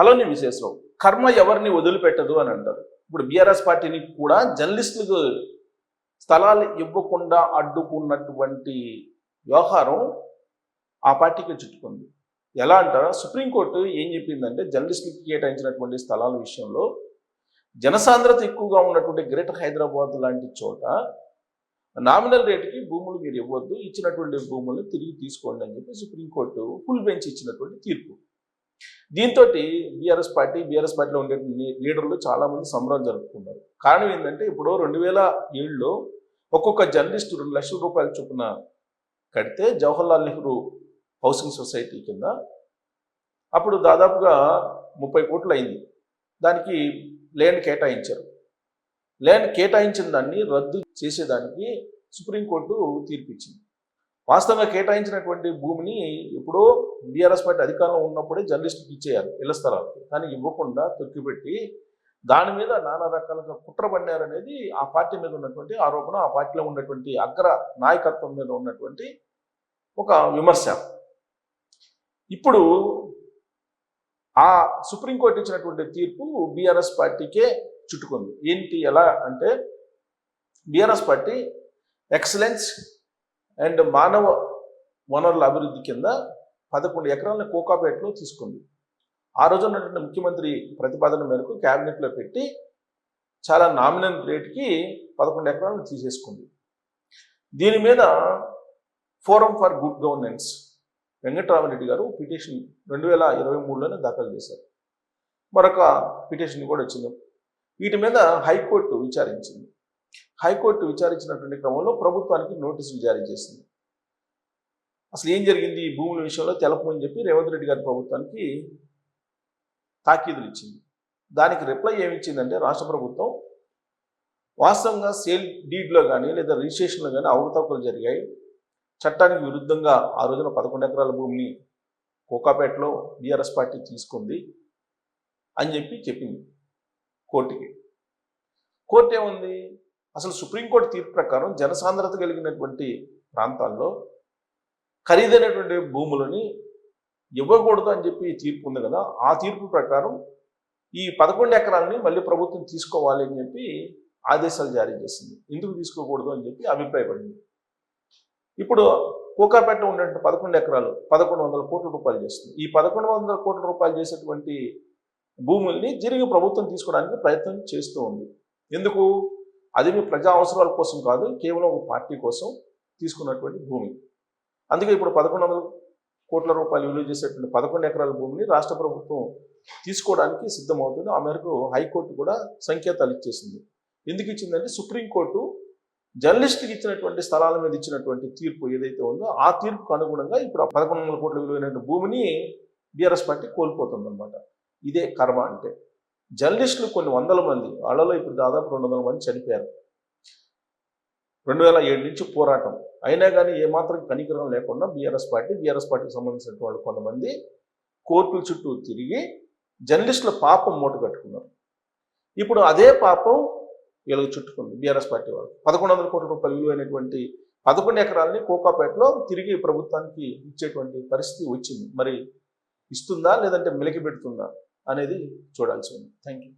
అలానే విశేషరావు కర్మ ఎవరిని వదిలిపెట్టదు అని అంటారు. ఇప్పుడు బీఆర్ఎస్ పార్టీని కూడా జర్నలిస్టులకు స్థలాలు ఇవ్వకుండా అడ్డుకున్నటువంటి వ్యవహారం ఆ పార్టీకి చుట్టుకుంది. ఎలా అంటారా, సుప్రీంకోర్టు ఏం చెప్పిందంటే జర్నలిస్టులకు కేటాయించినటువంటి స్థలాల విషయంలో జనసాంద్రత ఎక్కువగా ఉన్నటువంటి గ్రేటర్ హైదరాబాద్ లాంటి చోట నామినల్ రేటుకి భూములు మీరు ఇవ్వద్దు, ఇచ్చినటువంటి భూములను తిరిగి తీసుకోండి అని చెప్పి సుప్రీంకోర్టు ఫుల్ బెంచ్ ఇచ్చినటువంటి తీర్పు. దీంతో బీఆర్ఎస్ పార్టీలో ఉండే లీడర్లు చాలామంది సంబరాలు జరుపుకున్నారు. కారణం ఏంటంటే ఇప్పుడు 2007లో ఒక్కొక్క జర్నలిస్టు 2 లక్షల రూపాయల చొప్పున కడితే జవహర్లాల్ నెహ్రూ హౌసింగ్ సొసైటీ కింద అప్పుడు దాదాపుగా 30 కోట్లు అయింది. దానికి ల్యాండ్ కేటాయించారు. ల్యాండ్ కేటాయించిన దాన్ని రద్దు చేసేదానికి సుప్రీంకోర్టు తీర్పిచ్చింది. వాస్తవంగా కేటాయించినటువంటి భూమిని ఎప్పుడో బీఆర్ఎస్ పార్టీ అధికారంలో ఉన్నప్పుడే జర్నలిస్టుకి ఇచ్చేయాలి ఇళ్ల స్థలాలకి, కానీ ఇవ్వకుండా తొక్కిపెట్టి దాని మీద నానా రకాలుగా కుట్ర పడినారనేది ఆ పార్టీ మీద ఉన్నటువంటి ఆరోపణ, ఆ పార్టీలో ఉన్నటువంటి అగ్ర నాయకత్వం మీద ఉన్నటువంటి ఒక విమర్శ. ఇప్పుడు ఆ సుప్రీంకోర్టు ఇచ్చినటువంటి తీర్పు బీఆర్ఎస్ పార్టీకే చుట్టుకుంది. ఏంటి ఎలా అంటే బీఆర్ఎస్ పార్టీ ఎక్సలెన్స్ అండ్ మానవ వనరుల అభివృద్ధి కింద 11 ఎకరాలను కోకాపేటలో తీసుకుంది. ఆ రోజు ఉన్నటువంటి ముఖ్యమంత్రి ప్రతిపాదన మేరకు క్యాబినెట్లో పెట్టి చాలా నామినల్ రేట్కి 11 ఎకరాలను తీసేసుకుంది. దీని మీద forum for good governance Venkataramareddy garu petition 2023లోనే దాఖలు చేశారు. మరొక పిటిషన్ కూడా వచ్చింది. వీటి మీద హైకోర్టు విచారించింది. హైకోర్టు విచారించినటువంటి క్రమంలో ప్రభుత్వానికి నోటీసులు జారీ చేసింది. అసలు ఏం జరిగింది ఈ భూముల విషయంలో తెలపమని చెప్పి రేవంత్ రెడ్డి గారి ప్రభుత్వానికి తాకీదులు ఇచ్చింది. దానికి రిప్లై ఏమిచ్చిందంటే రాష్ట్ర ప్రభుత్వం వాస్తవంగా సేల్ డీడ్లో కానీ లేదా రిజిస్ట్రేషన్లో కానీ అవకతవకలు జరిగాయి, చట్టానికి విరుద్ధంగా ఆ రోజున 11 ఎకరాల భూమిని కోకాపేటలో బీఆర్ఎస్ పార్టీ తీసుకుంది అని చెప్పి చెప్పింది కోర్టుకి. కోర్టు ఏముంది, అసలు సుప్రీంకోర్టు తీర్పు ప్రకారం జనసాంద్రత కలిగినటువంటి ప్రాంతాల్లో ఖరీదైనటువంటి భూములని ఇవ్వకూడదు అని చెప్పి తీర్పు ఉంది కదా, ఆ తీర్పు ప్రకారం ఈ 11 ఎకరాలని మళ్ళీ ప్రభుత్వం తీసుకోవాలి అని చెప్పి ఆదేశాలు జారీ చేసింది. ఎందుకు తీసుకోకూడదు అని చెప్పి అభిప్రాయపడింది. ఇప్పుడు కోకాపేటలో ఉన్నటువంటి 11 ఎకరాలు 1100 కోట్ల రూపాయలు చేస్తుంది. ఈ 1100 కోట్ల రూపాయలు చేసేటువంటి భూముల్ని తిరిగి ప్రభుత్వం తీసుకోవడానికి ప్రయత్నం చేస్తూ ఉంది. ఎందుకు? అది మీ ప్రజా అవసరాల కోసం కాదు, కేవలం ఒక పార్టీ కోసం తీసుకున్నటువంటి భూమి. అందుకే ఇప్పుడు 1100 కోట్ల రూపాయలు విలువ చేసేటువంటి 11 ఎకరాల భూమిని రాష్ట్ర ప్రభుత్వం తీసుకోవడానికి సిద్ధమవుతుంది. ఆ మేరకు హైకోర్టు కూడా సంకేతాలు ఇచ్చేసింది. ఎందుకు ఇచ్చిందంటే సుప్రీంకోర్టు జర్నలిస్టుకి ఇచ్చినటువంటి స్థలాల మీద ఇచ్చినటువంటి తీర్పు ఏదైతే ఉందో ఆ తీర్పుకు అనుగుణంగా ఇప్పుడు 1100 కోట్ల విలువైన భూమిని బీఆర్ఎస్ పార్టీ కోల్పోతుంది అనమాట. ఇదే కర్మ అంటే. జర్నలిస్టులు కొన్ని వందల మంది, వాళ్ళలో ఇప్పుడు దాదాపు 200 మంది చనిపోయారు. 2007 నుంచి పోరాటం అయినా కానీ ఏమాత్రం కనికరం లేకుండా బీఆర్ఎస్ పార్టీకి సంబంధించిన వాళ్ళు కొంతమంది కోర్టుల చుట్టూ తిరిగి జర్నలిస్టుల పాపం మూట కట్టుకున్నారు. ఇప్పుడు అదే పాపం వీళ్ళకి చుట్టుకుంది బీఆర్ఎస్ పార్టీ వాళ్ళు. 1100 కోట్ల రూపాయలు విలువైనటువంటి 11 ఎకరాలని కోకాపేటలో తిరిగి ప్రభుత్వానికి ఇచ్చేటువంటి పరిస్థితి వచ్చింది. మరి ఇస్తుందా లేదంటే మెలికి పెడుతుందా అనేది చూడాల్సి ఉంది. Thank you.